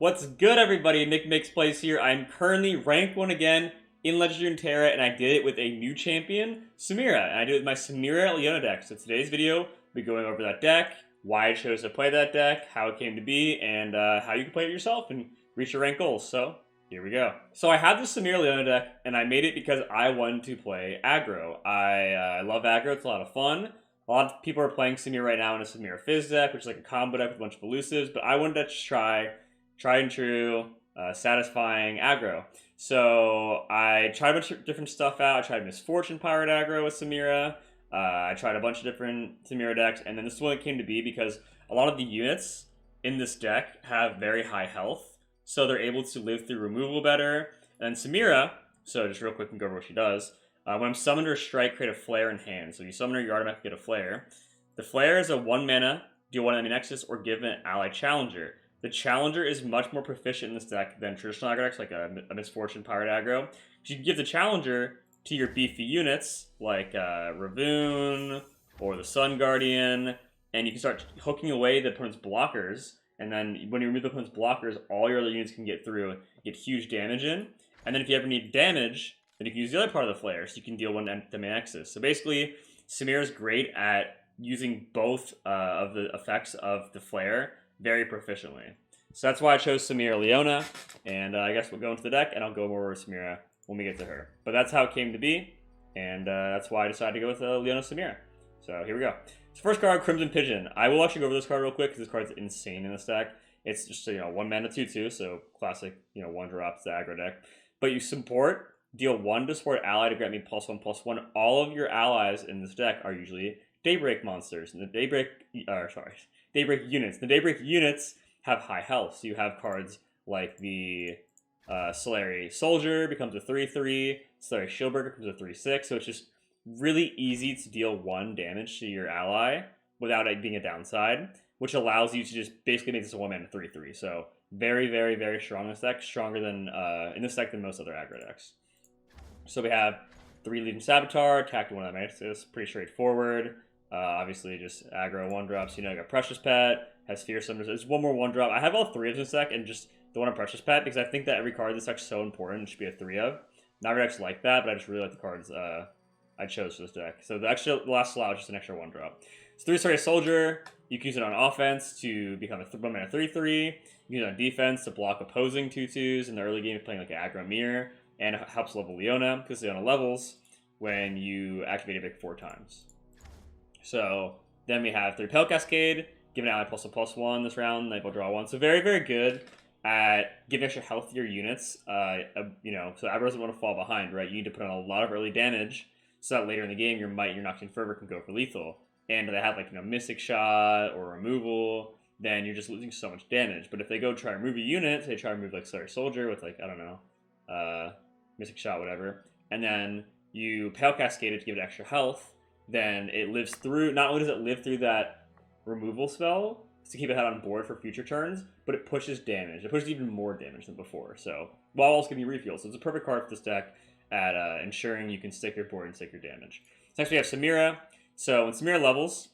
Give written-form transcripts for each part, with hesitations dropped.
What's good, everybody? Nick Makes Plays here. I'm currently ranked 1 again in Legendary Runeterra, and I did it with a new champion, Samira. And I did it with my Samira Leona deck. So today's video, we'll be going over that deck, why I chose to play that deck, how it came to be, and how you can play it yourself and reach your rank goals. So here we go. So I have the Samira Leona deck, and I made it because I wanted to play aggro. I love aggro. It's a lot of fun. A lot of people are playing Samira right now in a Samira Fizz deck, which is like a combo deck with a bunch of elusives, but I wanted to try tried and true, satisfying aggro. So I tried a bunch of different stuff out. I tried Misfortune Pirate aggro with Samira. I tried a bunch of different Samira decks, and then this is when it came to be because a lot of the units in this deck have very high health, so they're able to live through removal better. And Samira, so just real quick and go over what she does. When I'm summoned or strike, create a flare in hand. So you summon her, you automatically get a flare. The flare is a 1 mana, deal 1 enemy nexus, or give an ally challenger. The challenger is much more proficient in this deck than traditional aggro decks, like a Misfortune Pirate aggro. You can give the challenger to your beefy units, like Ravoon or the Sun Guardian, and you can start hooking away the opponent's blockers, and then when you remove the opponent's blockers, all your other units can get through, get huge damage in, and then if you ever need damage, then you can use the other part of the flare, so you can deal 1 to main nexus. So basically, Samira is great at using both of the effects of the flare very proficiently. So that's why I chose Samira Leona, and I guess we'll go into the deck, and I'll go over Samira when we get to her. But that's how it came to be, and that's why I decided to go with Leona Samira. So here we go. So first card, Crimson Pigeon. I will actually go over this card real quick, because this card is insane in this deck. It's just, 1 mana 2/2, so classic, 1 drop, it's the aggro deck. But you support, deal 1 to support ally to grant me +1/+1. All of your allies in this deck are usually Daybreak monsters, and the Daybreak units. The Daybreak units have high health, so you have cards like the Solari Soldier becomes a 3/3, Solari Shieldbreaker becomes a 3/6, so it's just really easy to deal 1 damage to your ally without it being a downside, which allows you to just basically make this a 1 mana 3/3. So very, very, very strong in this deck, stronger than in this deck than most other aggro decks. So we have 3 Legion Saboteur, attack to 1 of the Mantis, pretty straightforward. Obviously, just aggro 1-drops. I got Precious Pet, has Fearsome. There's 1 more 1-drop. I have all 3 of this deck, and just the one on Precious Pet, because I think that every card in this deck is so important. It should be a 3 of. Not every deck's like that, but I just really like the cards I chose for this deck. So the last slot is just an extra 1-drop. So 3 Solari Soldier, you can use it on offense to become a 1 mana 3/3. You can use it on defense to block opposing 2/2s in the early game, playing like an aggro mirror, and it helps level Leona, because Leona levels when you activate a big 4 times. So then we have 3 Pale Cascade, give an ally +1/+1 this round, they will draw 1. So very, very good at giving extra health to your units. So aggro doesn't want to fall behind, right? You need to put on a lot of early damage so that later in the game your Might, your Noxian Fervor can go for lethal. And if they have Mystic Shot or removal, then you're just losing so much damage. But if they go try to remove a unit, say try to remove Solari Soldier with Mystic Shot, whatever, and then you Pale Cascade it to give it extra health, then it lives through, not only does it live through that removal spell to keep it on board for future turns, but it pushes damage. It pushes even more damage than before, so while also giving you refuel. So it's a perfect card for this deck at ensuring you can stick your board and stick your damage. So next we have Samira. So when Samira levels,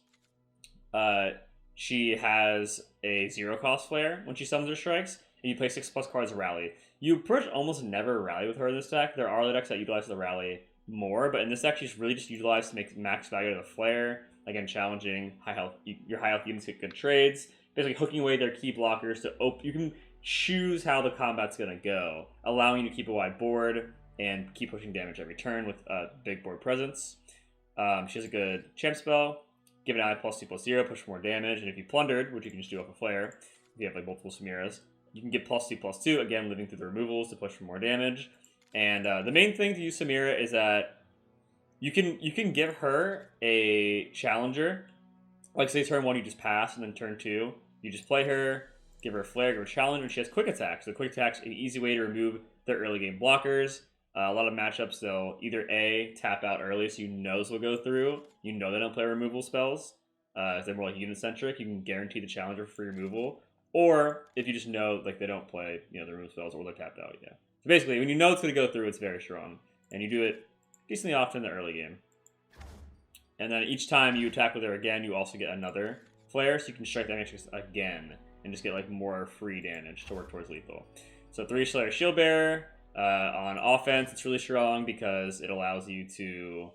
she has a 0-cost flare when she summons or strikes, and you play 6+ cards rally. You pretty much almost never rally with her in this deck. There are other decks that utilize the rally more, but in this deck she's really just utilized to make max value of the flare. Again, challenging high health. Your high health units get good trades, basically hooking away their key blockers to you can choose how the combat's gonna go, allowing you to keep a wide board and keep pushing damage every turn with big board presence. She has a good champ spell, give an ally +2/+0, push for more damage, and if you plundered, which you can just do off a flare, if you have multiple Samiras, you can get +2/+2, again living through the removals to push for more damage. And the main thing to use Samira is that you can give her a challenger. Like say turn 1 you just pass, and then turn 2 you just play her, give her a flare, give her a challenger, and she has quick attack. So quick attack's an easy way to remove their early game blockers. A lot of matchups they'll either A, tap out early so this will go through. They don't play removal spells. If they're more unit centric, you can guarantee the challenger for free removal. Or if you just know they don't play the removal spells or they're tapped out, yeah. So basically, when you know it's going to go through, it's very strong. And you do it decently often in the early game. And then each time you attack with her again, you also get another flare, so you can strike that matrix again. and just get like more free damage to work towards lethal. So 3 Slayer Shield Bearer. On offense, it's really strong because it allows you to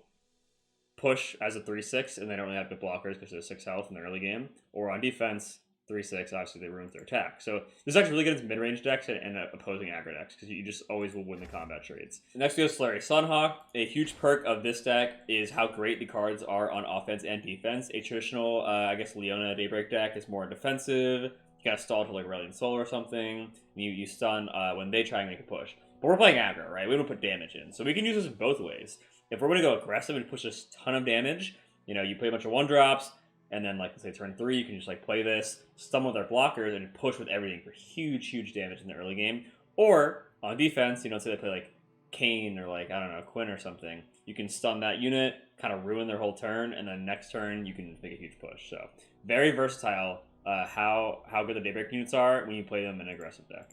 push as a 3/6, and they don't really have good blockers because they're 6 health in the early game. Or on defense, 3/6, obviously they ruin their attack. So this is actually really good against mid-range decks and opposing aggro decks because you just always will win the combat trades. Next we have Slurry Sunhawk. A huge perk of this deck is how great the cards are on offense and defense. A traditional, I guess, Leona Daybreak deck is more defensive. You gotta stall to like Reliant Soul or something, and you stun when they try and make a push. But we're playing aggro, right? We don't put damage in, so we can use this both ways. If we're going to go aggressive and push a ton of damage, you know, you play a bunch of 1-drops, and then, like, let's say turn 3, you can just, like, play this, stun with our blockers, and push with everything for huge, huge damage in the early game. Or, on defense, you know, say they play, like, Kane or, like, I don't know, Quinn or something. You can stun that unit, kind of ruin their whole turn, and then next turn, you can make a huge push. So, very versatile how good the Daybreak units are when you play them in an aggressive deck.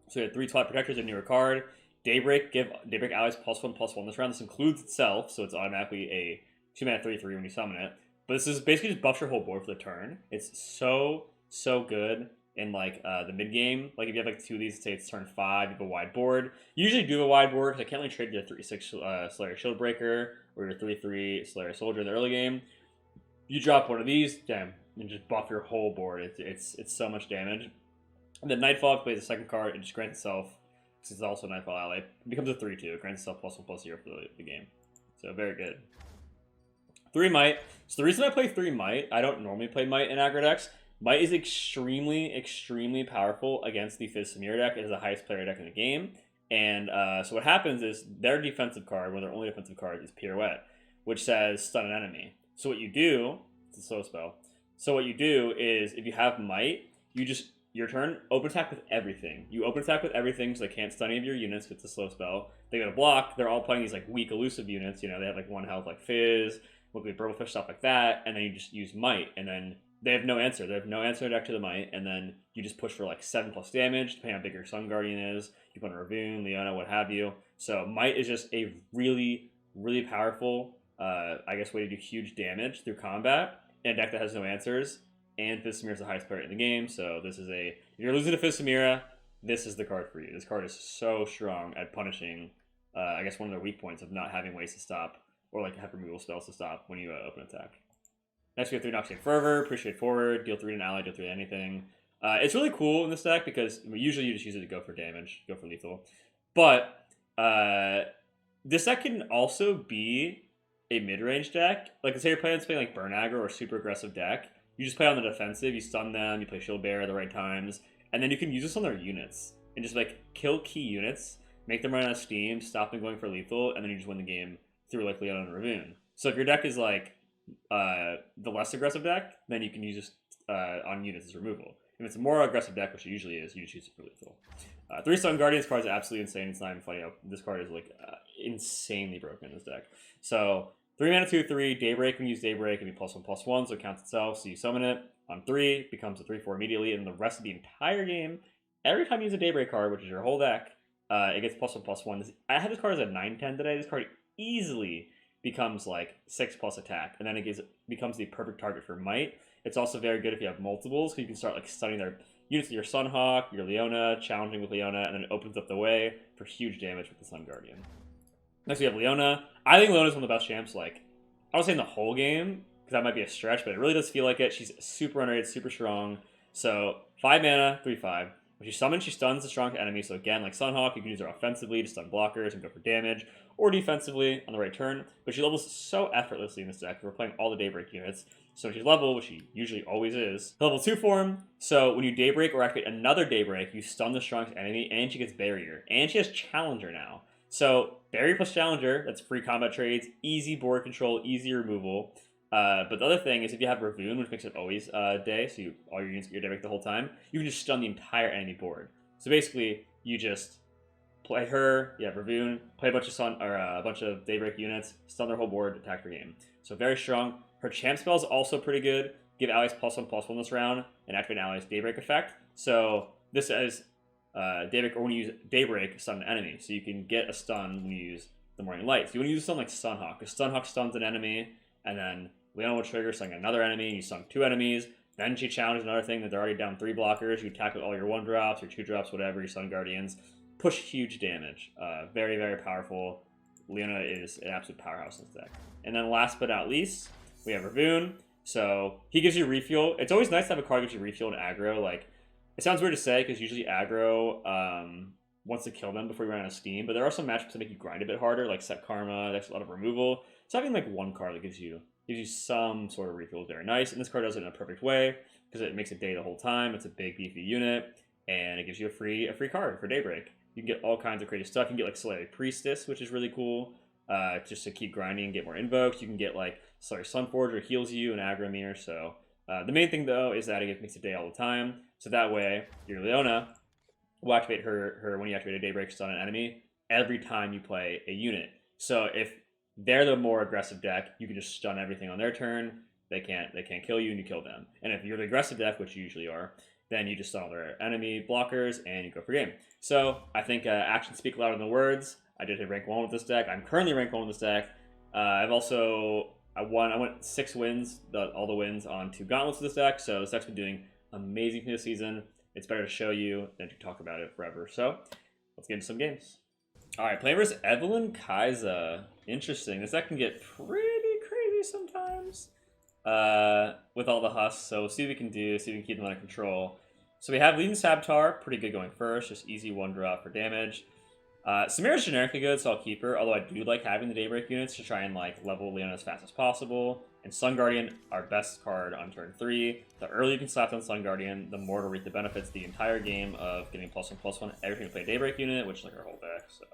So, we have 3 Twilight Protectors, a newer card. Daybreak, give Daybreak allies +1/+1 this round. This includes itself, so it's automatically a 2-mana 3/3 when you summon it. But this is basically just buffs your whole board for the turn. It's so good in like the mid game. Like if you have like 2 of these, say it's turn 5, you have a wide board. You usually do a wide board because I can't really trade your 3/6 Slayer Shieldbreaker or your 3/3 Slayer Soldier in the early game. You drop one of these, damn, and just buff your whole board. It's so much damage. And then Nightfall plays the second card. It just grants itself. It's also a Nightfall ally. It becomes a 3/2. It grants itself +1/+0 for the game. So very good. 3 Might. So the reason I play 3 Might, I don't normally play Might in aggro decks. Might is extremely powerful against the Fizz Samira deck. It is the highest player deck in the game. And so what happens is their defensive card, one of their only defensive cards, is Pirouette, which says stun an enemy. So what you do, it's a slow spell. So what you do is if you have Might, you just your turn, open attack with everything. You open attack with everything, so they can't stun any of your units if it's a slow spell. They go to block, they're all playing these like weak elusive units, you know, they have like 1 health like Fizz, Wiggly Burblefish, stuff like that, and then you just use Might, and then they have no answer. They have no answer deck to the Might, and then you just push for like 7+ damage, depending on how big your Sun Guardian is. You put a Ravoon, Leona, what have you. So Might is just a really powerful, I guess, way to do huge damage through combat in a deck that has no answers. And Fizz Samira is the highest player in the game, so this is if you're losing to Fizz Samira, this is the card for you. This card is so strong at punishing, I guess, one of their weak points of not having ways to stop, or like have removal spells to stop when you open attack. Next we have 3 Noxian Fervor, pretty straightforward, deal 3 to an ally, deal 3 to anything. It's really cool in this deck because usually you just use it to go for damage, go for lethal. But this deck can also be a mid-range deck. Like, say you're playing like Burn Aggro or super aggressive deck. You just play on the defensive, you stun them, you play Shield Bearer at the right times, and then you can use this on their units. And just like kill key units, make them run out of steam, stop them going for lethal, and then you just win the game through like Leona and Ravoon. So if your deck is like the less aggressive deck, then you can use this on units as removal. If it's a more aggressive deck, which it usually is, you just use it for lethal. 3 Sun Guardians card is absolutely insane. It's not even funny. This card is like insanely broken in this deck. So 3 mana 2/3, Daybreak, when you use Daybreak, it'll be +1/+1, so it counts itself, so you summon it. On 3, it becomes a 3/4 immediately, and the rest of the entire game, every time you use a Daybreak card, which is your whole deck, it gets +1/+1. I had this card as a 9/10 today. This card easily becomes like 6+ attack, and then it becomes the perfect target for Might. It's also very good if you have multiples, because you can start like stunning their units with your Sunhawk, your Leona, challenging with Leona, and then it opens up the way for huge damage with the Sun Guardian. Next we have Leona. I think Leona's one of the best champs, like, I would say in the whole game, because that might be a stretch, but it really does feel like it. She's super underrated, super strong. So 5 mana, 3/5. When she summons, she stuns the strong enemy. So again, like Sunhawk, you can use her offensively to stun blockers and go for damage, or defensively on the right turn. But she levels so effortlessly in this deck. We're playing all the Daybreak units. So she's level, which she usually always is. Level 2 form. So when you Daybreak or activate another Daybreak, you stun the strongest enemy, and she gets Barrier. And she has Challenger now. So Barrier plus Challenger, that's free combat trades, easy board control, easy removal. But the other thing is if you have Ravoon, which makes it always day, so all your units get your Daybreak the whole time, you can just stun the entire enemy board. So basically, you just play her, you have Ravoon, play a bunch of Daybreak units, stun their whole board, attack her game. So very strong. Her champ spell is also pretty good. Give allies +1/+1 this round, and activate an allies Daybreak effect. So this is Daybreak, or when you use Daybreak, stun an enemy. So you can get a stun when you use the Morning Light. So you want to use a stun like Sunhawk, because Sunhawk stuns an enemy, and then Leona will trigger, stun another enemy, and you stun 2 enemies. Then she challenged another thing that they're already down 3 blockers. You attack with all your 1-drops, your 2-drops, whatever, your Sun Guardians. Push huge damage. Very, very powerful. Leona is an absolute powerhouse in this deck. And then last but not least, we have Ravoon. So he gives you refuel. It's always nice to have a card that gives you refuel and aggro. Like, it sounds weird to say because usually aggro wants to kill them before you run out of steam. But there are some matchups that make you grind a bit harder, like Set Karma. That's a lot of removal. So having like one card that gives you some sort of refuel is very nice. And this card does it in a perfect way because it makes it day the whole time. It's a big beefy unit, and it gives you a free card for Daybreak. You can get all kinds of crazy stuff. You can get like Solari Priestess, which is really cool, just to keep grinding and get more invokes. You can get like Solari Sunforger, heals you, and aggro mirror. So the main thing though is that it makes it day all the time. So that way your Leona will activate her when you activate a Daybreak stun an enemy every time you play a unit. So if they're the more aggressive deck, you can just stun everything on their turn. They can't kill you, and you kill them. And if you're the aggressive deck, which you usually are, then you just stun all their enemy blockers and you go for game. So I think actions speak louder than words. I did hit rank 1 with this deck. I'm currently rank 1 with this deck. I went 6 wins, all the wins on 2 gauntlets with this deck. So this deck's been doing amazing this season. It's better to show you than to talk about it forever. So let's get into some games. All right, playing versus Evelyn Kaiza. Interesting. This deck can get pretty crazy sometimes with all the husks. So we'll see what we can do, see if we can keep them under control. So we have Leading Saboteur, pretty good going first, just easy 1-drop for damage. Samira's generically good, so I'll keep her, although I do like having the Daybreak units to try and like level Leona as fast as possible. And Sun Guardian, our best card on turn 3. The earlier you can slap down Sun Guardian, the more to reap the benefits the entire game of getting +1/+1 every time you play a Daybreak unit, which is like our whole deck. So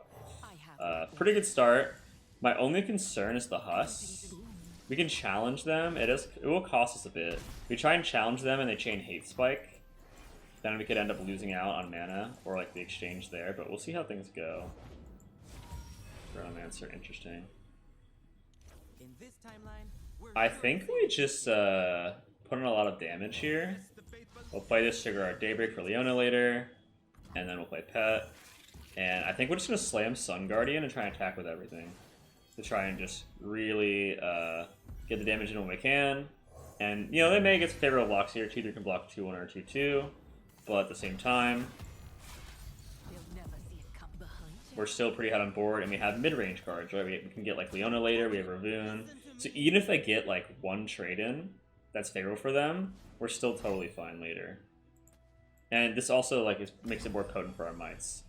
pretty good start. My only concern is the husks. We can challenge them. It will cost us a bit. If we try and challenge them and they chain Hate Spike, then we could end up losing out on mana or like the exchange there, but we'll see how things go. Romancer, interesting. In this timeline, I think we just put in a lot of damage here. We'll play this, trigger our Daybreak for Leona later, and then we'll play Pet. And I think we're just going to slam Sun Guardian and try and attack with everything. To try and just really get the damage in when we can. And, you know, they may get some favorable blocks here. 2-3 can block 2-1 or 2-2. But at the same time, we're still pretty hot on board, and we have mid-range cards, right? We can get like Leona later, we have Ravoon. So even if they get like one trade-in that's favorable for them, we're still totally fine later. And this also like makes it more potent for our mites.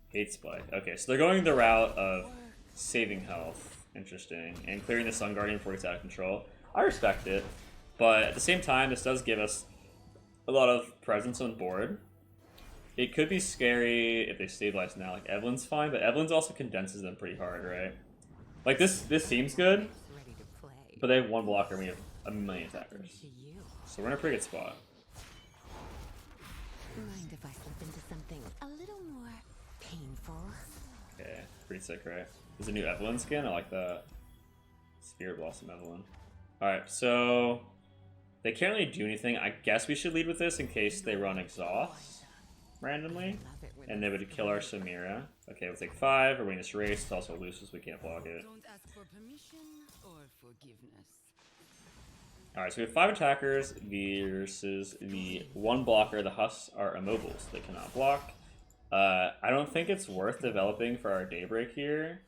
Hate Spike. Okay, so they're going the route of saving health. Interesting. And clearing the Sun Guardian before it's out of control. I respect it, but at the same time, this does give us a lot of presence on board. It could be scary if they stabilize now. Like Evelyn's fine, but Evelyn's also condenses them pretty hard, right? Like this seems good, but they have 1 blocker and we have a million attackers. So we're in a pretty good spot. Mind if I slip into something a little more painful? Okay, pretty sick, right? There's a new Evelyn skin. I like that. Spirit Blossom Evelyn. Alright, so they can't really do anything. I guess we should lead with this in case they run Exhaust randomly. And they would kill our Samira. Okay, we'll take 5. We're winning this race. It's also loose, so we can't block it. don't ask for permission or forgiveness. Alright, so we have 5 attackers versus the 1 blocker. The husks are immobiles. They cannot block. I don't think it's worth developing for our Daybreak here,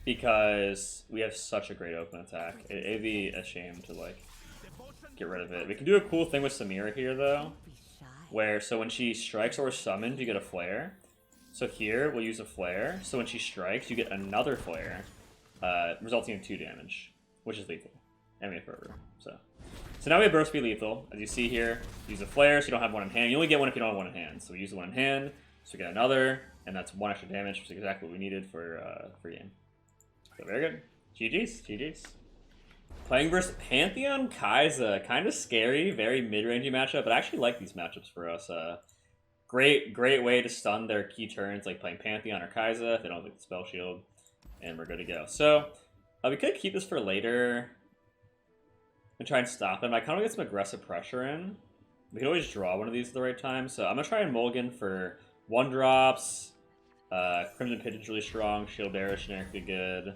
because we have such a great open attack. It'd be a shame to like get rid of it. We can do a cool thing with Samira here though, where so when she strikes or is summoned, you get a flare. So here we'll use a flare. So when she strikes, you get another flare, resulting in 2 damage, which is lethal. And we have Fervor. So now we have burst be lethal. As you see here, use a flare so you don't have 1 in hand. You only get 1 if you don't have 1 in hand. So we use the 1 in hand, so we get another, and that's 1 extra damage, which is exactly what we needed for game. So very good. GG's, GG's. Playing versus Pantheon Kaiza. Kind of scary, very mid-rangey matchup, but I actually like these matchups for us. Great way to stun their key turns, like playing Pantheon or Kaiza if they don't have the spell shield, and we're good to go. So we could keep this for later and try and stop them. I kind of get some aggressive pressure in. We can always draw one of these at the right time, so I'm gonna try and mulligan for 1-drops. Crimson Pigeon's really strong. Shield Bearer is generically good.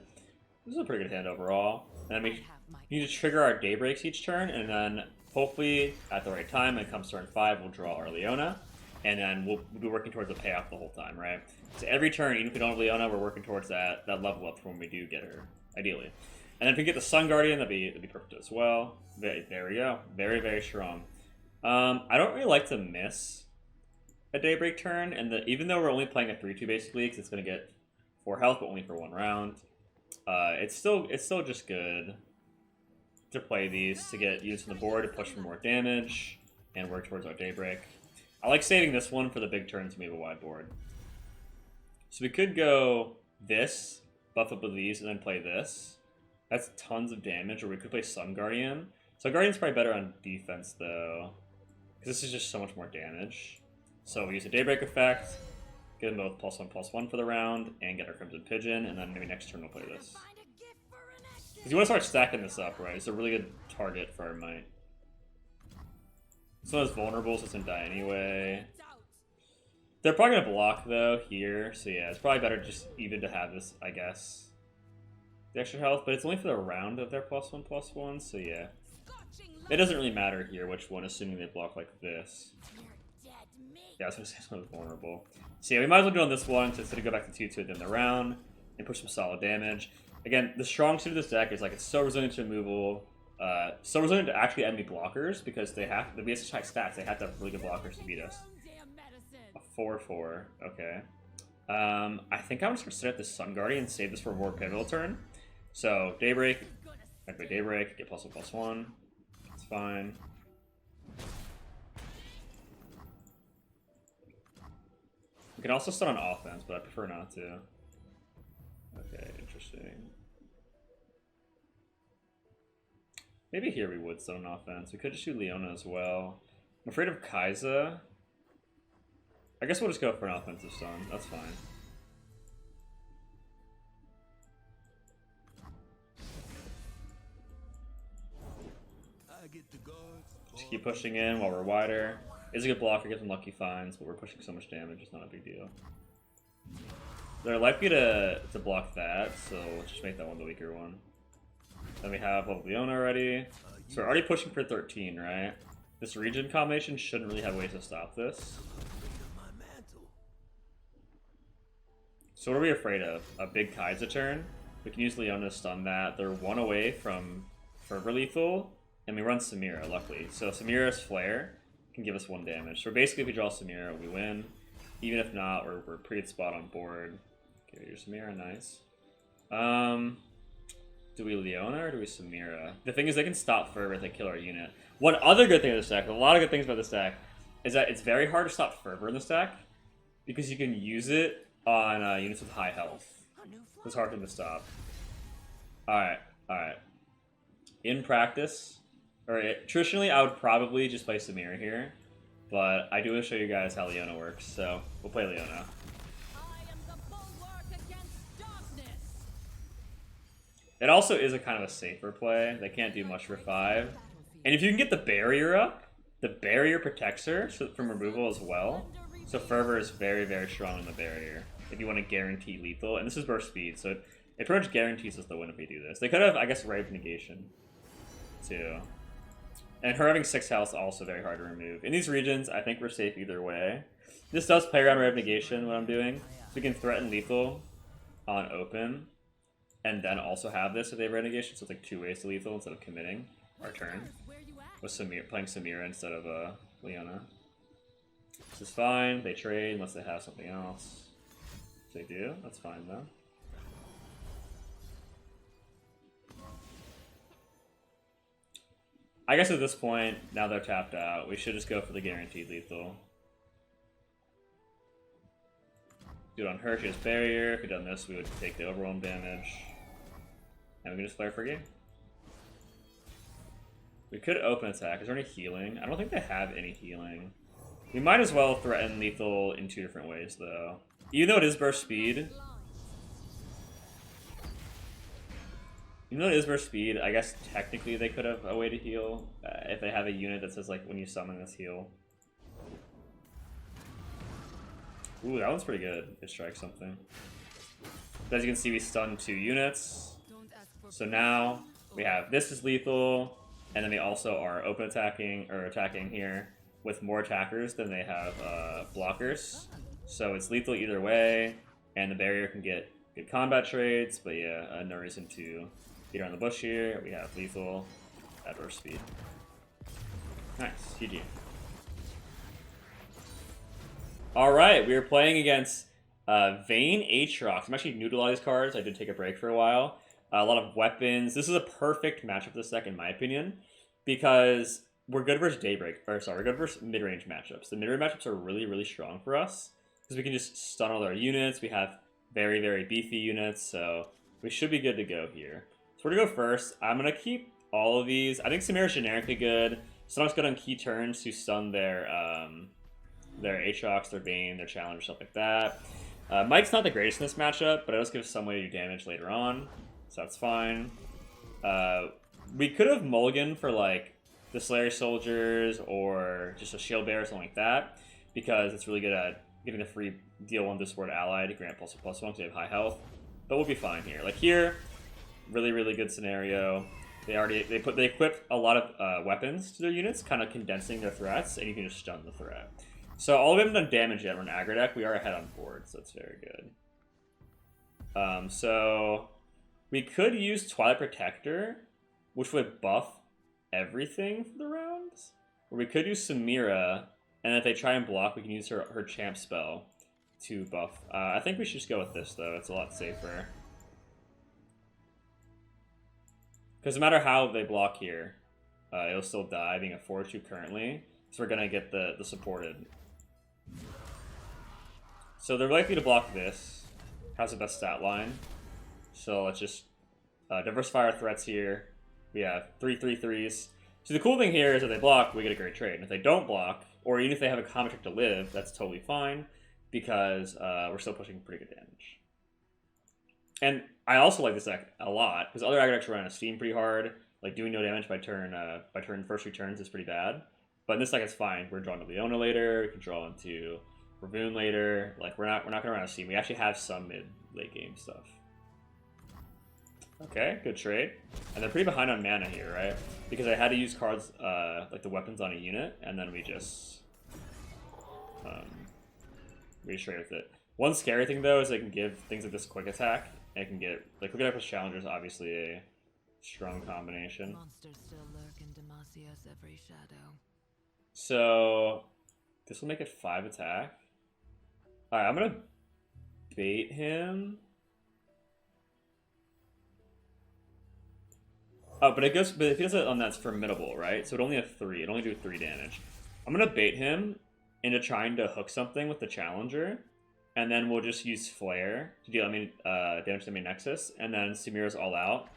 This is a pretty good hand overall. And then we need to trigger our Daybreaks each turn, and then hopefully at the right time, when it comes turn 5, we'll draw our Leona, and then we'll be working towards the payoff the whole time, right? So every turn, even if we don't have Leona, we're working towards that level up for when we do get her, ideally. And then if we get the Sun Guardian, that'd be perfect as well. There we go. Very, very strong. I don't really like to miss a Daybreak turn, and even though we're only playing a 3-2 basically, because it's going to get 4 health, but only for 1 round, it's still just good to play these to get units on the board to push for more damage and work towards our Daybreak. I like saving this one for the big turns when we have a wide board. So we could go this, buff up with these, and then play this. That's tons of damage, or we could play Sun Guardian. Sun Guardian's probably better on defense, though, because this is just so much more damage. So we use a Daybreak effect, get them both +1/+1 for the round, and get our Crimson Pigeon, and then maybe next turn we'll play this. Because you want to start stacking this up, right? It's a really good target for our might. This one is vulnerable, so it doesn't die anyway. They're probably going to block, though, here. So yeah, it's probably better just even to have this, I guess. The extra health, but it's only for the round of their +1/+1, so yeah. It doesn't really matter here which one, assuming they block like this. Yeah, I was going to say something vulnerable. So yeah, we might as well do on this one, so instead of go back to 2-2 at the end of the round, and push some solid damage. Again, the strong suit of this deck is like it's so resilient to removal, so resilient to actually enemy blockers, because they have, to be such high stats, they have to have really good blockers to beat us. A 4/4, okay. I think I'm just going to set up the Sun Guardian and save this for a more pivotal turn. So, Daybreak, activate Daybreak, get +1/+1, it's fine. We can also stun on offense, but I prefer not to. Okay, interesting. Maybe here we would stun on offense. We could just do Leona as well. I'm afraid of Kai'Sa. I guess we'll just go for an offensive stun. That's fine. Just keep pushing in while we're wider. It's a good blocker, gets some lucky finds, but we're pushing so much damage, it's not a big deal. They're likely to block that, so let's just make that one the weaker one. Then we have Leona already. So we're already pushing for 13, right? This region combination shouldn't really have ways to stop this. So what are we afraid of? A big Kai'Sa turn? We can use Leona to stun that. They're 1 away from Fervor Lethal, and we run Samira, luckily. So Samira's Flare can give us 1 damage. So basically if we draw Samira, we win. Even if not, we're pretty good spot on board. Okay, here's Samira, nice. Do we Leona or do we Samira? The thing is they can stop Fervor if they kill our unit. One other good thing of this deck, a lot of good things about this deck, is that it's very hard to stop Fervor in this deck, because you can use it on units with high health. It's hard for them to stop. Alright, alright. In practice, traditionally I would probably just play Samira here, but I do want to show you guys how Leona works, so we'll play Leona. It also is a kind of a safer play. They can't do much for 5. And if you can get the barrier up, the barrier protects her from removal as well. So Fervor is very, very strong on the barrier if you want to guarantee lethal. And this is burst speed, so it pretty much guarantees us the win if we do this. They could have, I guess, Rave Negation too. And her having 6 health is also very hard to remove. In these regions, I think we're safe either way. This does play around Rave Negation, what I'm doing. So we can threaten lethal on open, and then also have this if they have Rave Negation, so it's like 2 ways to lethal instead of committing our turn. With playing Samira instead of Leona. This is fine, they trade unless they have something else. If they do, that's fine though. I guess at this point, now they're tapped out, we should just go for the guaranteed lethal. Do it on her, she has barrier. If we done this, we would take the overwhelm damage. And we can just flare for game. We could open attack. Is there any healing? I don't think they have any healing. We might as well threaten lethal in 2 different ways, though. Even though it is burst speed. I guess technically they could have a way to heal. If they have a unit that says, like, when you summon this, heal. Ooh, that one's pretty good. It strikes something. As you can see, we stunned 2 units. So now we have this is lethal. And then they also are open attacking or attacking here with more attackers than they have blockers. So it's lethal either way, and the barrier can get good combat trades, but yeah, no reason to beat around the bush here. We have lethal at burst speed. Nice, GG. Alright, we are playing against Vayne Aatrox. I'm actually new to a lot of these cards. I did take a break for a while. A lot of weapons. This is a perfect matchup this deck, in my opinion, because we're good versus Daybreak. Or sorry, we're good versus mid-range matchups. The mid-range matchups are really, really strong for us because we can just stun all our units. We have very, very beefy units, so we should be good to go here. So we're gonna go first. I'm gonna keep all of these. I think Samira's generically good. Stun's good on key turns to stun their Aatrox, their Vayne, their Challenger, stuff like that. Mike's not the greatest in this matchup, but it does give some way to do damage later on, so that's fine. We could have mulliganed for like the Slayer Soldiers or just a Shield Bear or something like that, because it's really good at getting the free deal 1 Discord ally to grant +1/+1 because they have high health. But we'll be fine here. Like here, really, really good scenario. They equip a lot of weapons to their units, kind of condensing their threats, and you can just stun the threat. So all of them haven't done damage yet. We're an aggro deck. We are ahead on board, so that's very good. So we could use Twilight Protector, which would buff everything for the rounds. Or we could use Samira, and if they try and block, we can use her champ spell to buff. I think we should just go with this, though. It's a lot safer. Because no matter how they block here, it'll still die, being a 4-2 currently. So we're going to get the supported. So they're likely to block this. Has the best stat line. So let's just diversify our threats here. We have 3/3/3s. So the cool thing here is if they block, we get a great trade. And if they don't block, or even if they have a combat trick to live, that's totally fine, because we're still pushing pretty good damage. And I also like this deck a lot, because other aggro decks run out of steam pretty hard. Like doing no damage by first 3 turns is pretty bad. But in this deck it's fine. We're drawing to Leona later, we can draw into Ravoon later. Like we're not gonna run out of steam. We actually have some late game stuff. Okay, good trade. And they're pretty behind on mana here, right? Because I had to use cards like the weapons on a unit, and then we just trade with it. One scary thing though is they can give things like this quick attack, and it can get like Quick Attack plus Challenger is obviously a strong combination. Monsters still lurk in Demasia's every shadow. So this will make it 5 attack. Alright, I'm gonna bait him. Oh, but if he does it on that's formidable, right? So it only have 3. It only do 3 damage. I'm gonna bait him into trying to hook something with the Challenger, and then we'll just use Flare to deal damage to the main Nexus, and then Samira's all out.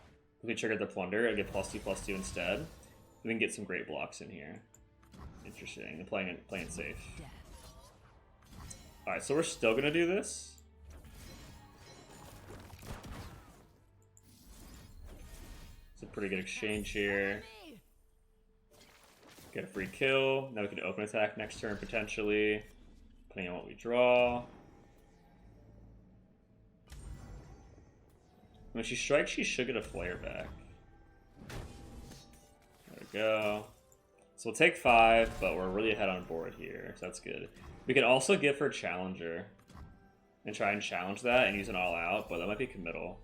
We can trigger the Plunder and get +2/+2 instead. We can get some great blocks in here. Interesting. They're playing it safe. Alright, so we're still gonna do this. It's a pretty good exchange here. Get a free kill. Now we can open attack next turn potentially, depending on what we draw. When she strikes, she should get a flare back. There we go. So we'll take 5, but we're really ahead on board here, so that's good. We can also give her Challenger and try and challenge that and use an all out, but that might be committal.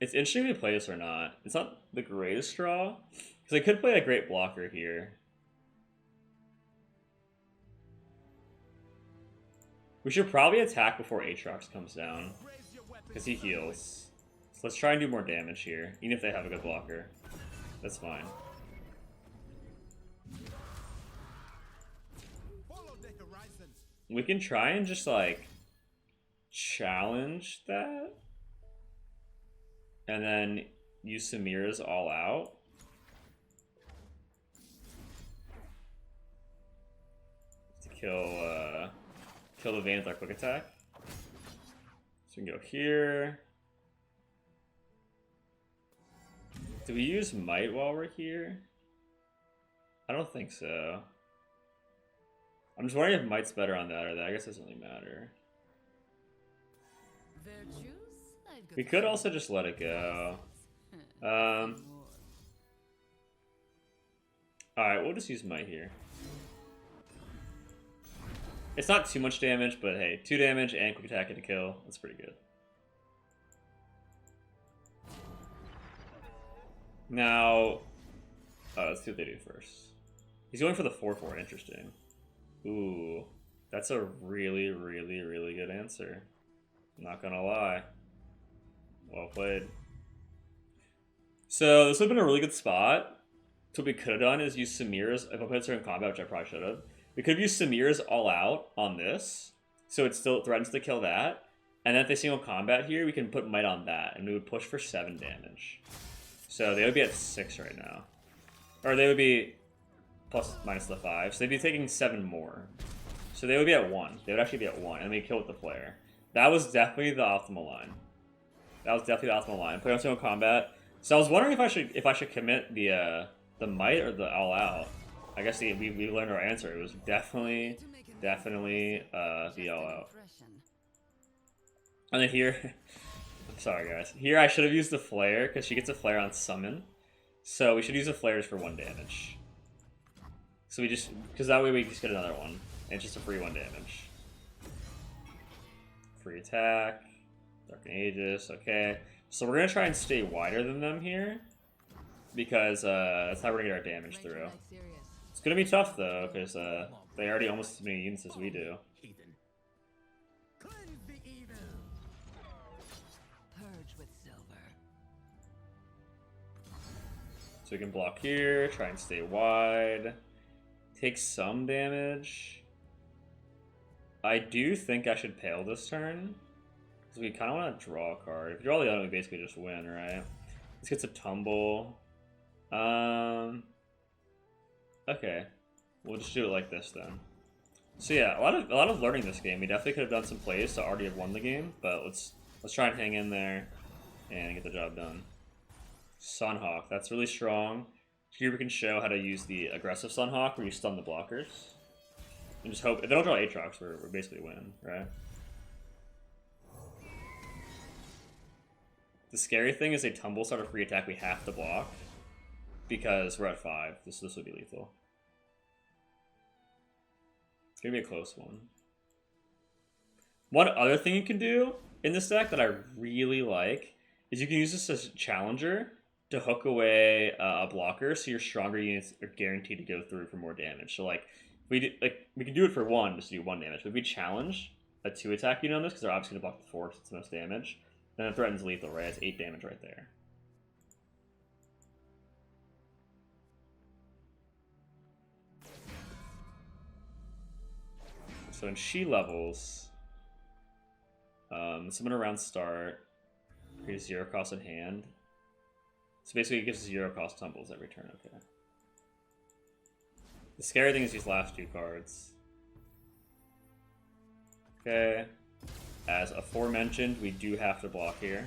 It's interesting if we play this or not. It's not the greatest draw, because I could play a great blocker here. We should probably attack before Aatrox comes down, because he heals. So let's try and do more damage here, even if they have a good blocker. That's fine. We can try and just, like, challenge that. And then use Samira's all out. To kill the Vayne with our quick attack. So we can go here. Do we use Might while we're here? I don't think so. I'm just wondering if Might's better on that or that. I guess it doesn't really matter. Virtues? I'd We could also just let it go. Alright, we'll just use Might here. It's not too much damage, but hey, 2 damage and quick attack into kill. That's pretty good. Now, let's see what they do first. He's going for the 4/4. Interesting. Ooh, that's a really, really, really good answer. I'm not gonna lie. Well played. So this would have been a really good spot. So what we could have done is use Samira's, if I put her in combat, which I probably should have. We could have used Samira's all out on this, so it still threatens to kill that. And then if they single combat here, we can put Might on that, and we would push for 7 damage. So they would be at 6 right now. Or they would be plus minus the 5, so they'd be taking 7 more. So they would be at 1. They would actually be at 1, and we kill with the flare. That was definitely the optimal line. That was definitely the optimal line. Play on single combat. So I was wondering if I should commit the Might or the all out. I guess we learned our answer. It was definitely the all out. And then here, I'm sorry guys. Here I should have used the flare because she gets a flare on summon. So we should use the flares for 1 damage. So we just, because that way we just get another one. And it's just a free 1 damage. Free attack. Dark Aegis, okay. So we're going to try and stay wider than them here. Because that's how we're going to get our damage through. It's going to be tough though, because they already almost as many units as we do. Purge with silver. So we can block here, try and stay wide. Take some damage. I do think I should Pale this turn. Because we kind of want to draw a card. If we draw the other, we basically just win, right? This gets a tumble. Okay. We'll just do it like this then. So yeah, a lot of learning this game. We definitely could have done some plays to already have won the game, but let's try and hang in there and get the job done. Sunhawk, that's really strong. Here we can show how to use the aggressive Sunhawk where you stun the blockers. And just hope if they don't draw Aatrox, we're basically winning, right? The scary thing is a tumble start a free attack we have to block because we're at 5. This would be lethal. It's gonna be a close one. One other thing you can do in this deck that I really like is you can use this as a challenger to hook away a blocker, so your stronger units are guaranteed to go through for more damage. So like we can do it for 1 just to do 1 damage. But if we challenge a 2 attack unit on this, because they're obviously gonna block the 4 because it's the most damage, then it threatens lethal, right? It's 8 damage right there. So when she levels, summon around start, create 0 cost in hand. So basically it gives 0 cost tumbles every turn, okay. The scary thing is these last 2 cards. Okay. As aforementioned, we do have to block here,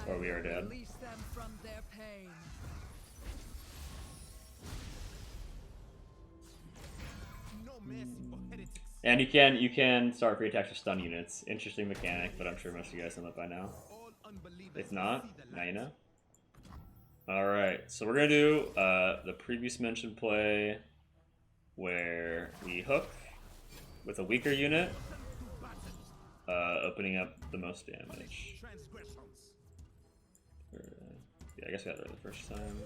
or we are dead. Release them from their pain. And you can start free attacks with stun units. Interesting mechanic, but I'm sure most of you guys know that by now. If not, now you know. Alright, so we're gonna do the previous mentioned play where we hook with a weaker unit, opening up the most damage. Yeah, I guess we got there the first time.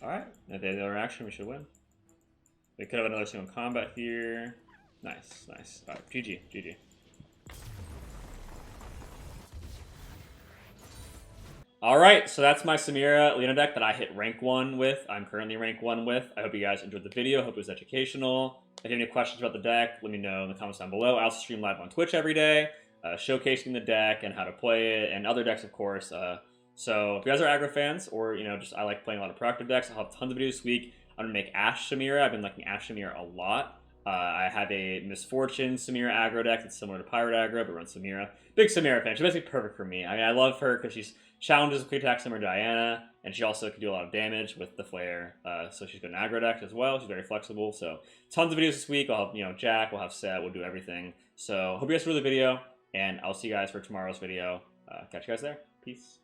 Alright, at the end of our action, we should win. We could have another single combat here. Nice, nice. Alright, GG, GG. Alright, so that's my Samira Leona deck that I hit rank 1 with. I'm currently rank 1 with. I hope you guys enjoyed the video. I hope it was educational. If you have any questions about the deck, let me know in the comments down below. I also stream live on Twitch every day, showcasing the deck and how to play it, and other decks, of course. So if you guys are aggro fans, or just I like playing a lot of proactive decks, I'll have tons of videos this week. I'm gonna make Ashe Samira. I've been liking Ashe Samira a lot. I have a Misfortune Samira aggro deck that's similar to Pirate aggro, but runs Samira. Big Samira fan. She's basically perfect for me. I mean, I love her because she's challenges quick attack similar to Diana, and she also can do a lot of damage with the flare. So she's got an aggro deck as well. She's very flexible. So tons of videos this week. I'll have Jack. We'll have Set. We'll do everything. So hope you guys enjoyed the video, and I'll see you guys for tomorrow's video. Catch you guys there. Peace.